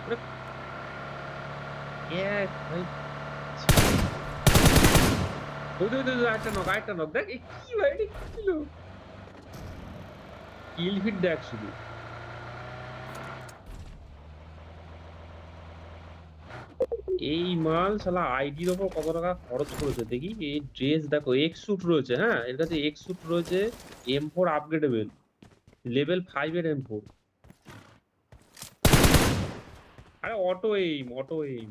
ওরে এক ভাই, ওই আরেকটা নক দেখ কি ভাই, এটা কি ছিল? কিল ফিট দেখ শুধু। এই মাল শালা আইডির ওপর কত টাকা খরচ করেছে দেখি। এই ড্রেস দেখো, এক্স স্যুট রয়েছে, হ্যাঁ এর কাছে এক্স স্যুট রয়েছে, M4 আপগ্রেডেবল, লেভেল 5 এর M4। আরে অটো এইম।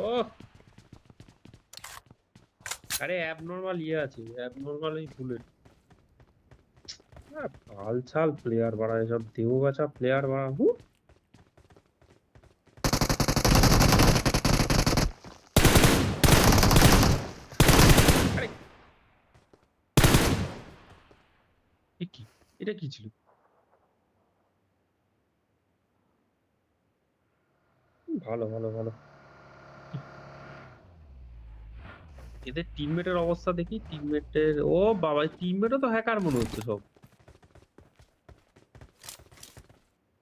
ও আরে অ্যাবনর্মাল আছে, অ্যাবনর্মাল এই বুলেট। বাল ছাল প্লেয়ার বাড়া, এসব দেহ গাছা প্লেয়ার বাড়া। আরে এ কি, এটা কি ছিল? ভালো ভালো ভালো। এদের টিমমেটের অবস্থা দেখি, টিমমেটের, ও বাবা টিমমেটও তো হ্যাকার মনে হচ্ছে সব।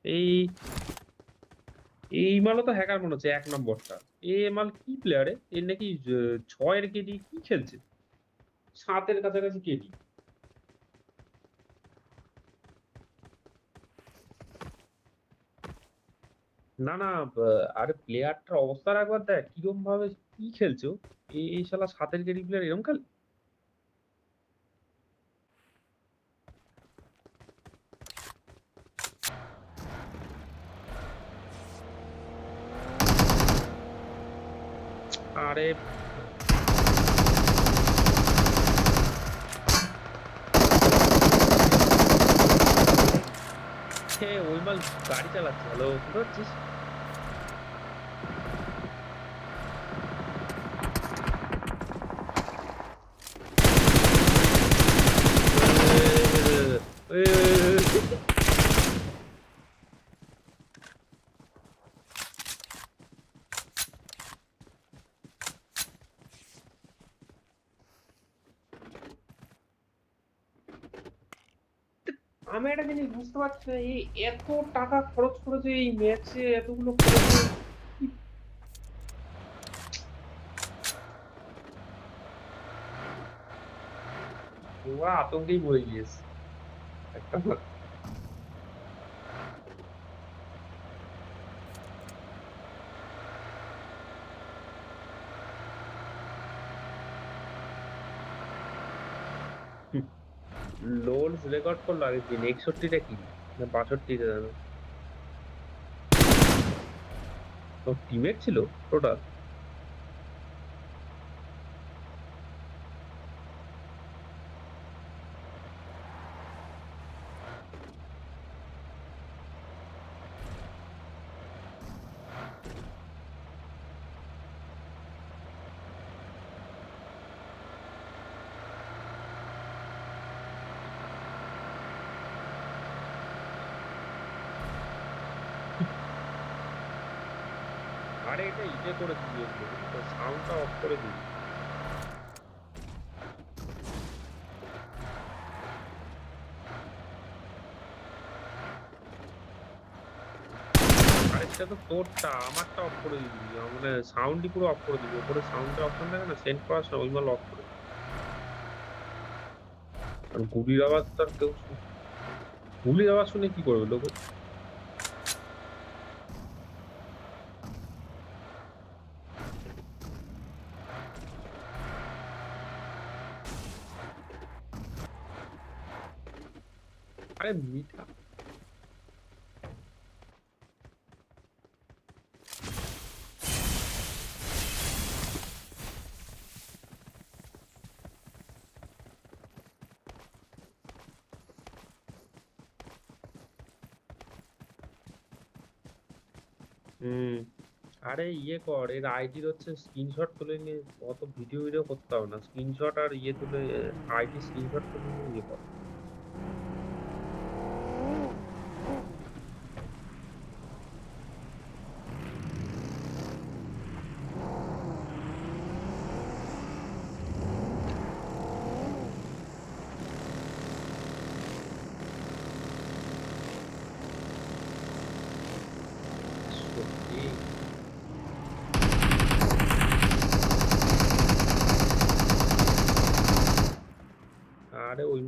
এই এই মালও তো হ্যাকার মনে হচ্ছে 1 নম্বরটা। এ মাল কি প্লেয়ারে, এর নাকি 6-এর কেডি কি খেলছে, 7-এর কাছাকাছি কেডি। না না, আরে প্লেয়ারটার অবস্থার একবার দেখ কিরম ভাবে কি খেলছো। এই শালা 7-এর কেডি প্লেয়ার এরকম খেলে? আরে হে, ওই মাল গাড়ি চালাচ্ছে, হ্যালো বুঝতে পারছিস? এ, এ, এ, আমি একটা জিনিস বুঝতে পারছি না, এই এত টাকা খরচ করেছে এই ম্যাচে, এতগুলো করেছে, ওরা আতঙ্কেই মরে গিয়েছে একটা। লোলস রেকর্ড করলো আগের দিন 61টা কি না 62টা জানো। ওর টিমের ছিল টোটাল। আরে এটা ইয়ে করে দিবি, সাউন্ডটা অফ করে দিবি। আরেকটা তো তোরটা, আমারটা অফ করে দিবি, মানে সাউন্ডই পুরো অফ করে দিবি, ওপরে সাউন্ডের অপশন থাকে না সেন্ড করার সময়, ওই মাল অফ করে দিবি। কারণ গুলির আওয়াজ তো আর কেউ গুলির আওয়াজ শুনে কি করবে লোকে? আরে মিঠা। হুম। আরে ইয়ে কর, এর আইডির হচ্ছে স্ক্রিনশট তুলে নিয়ে, অত ভিডিও ভিডিও করতে হবে না, স্ক্রিনশট আর ইয়ে তুলে, আইডি স্ক্রিনশট তুলে নিয়ে ইয়ে কর। আরে ওই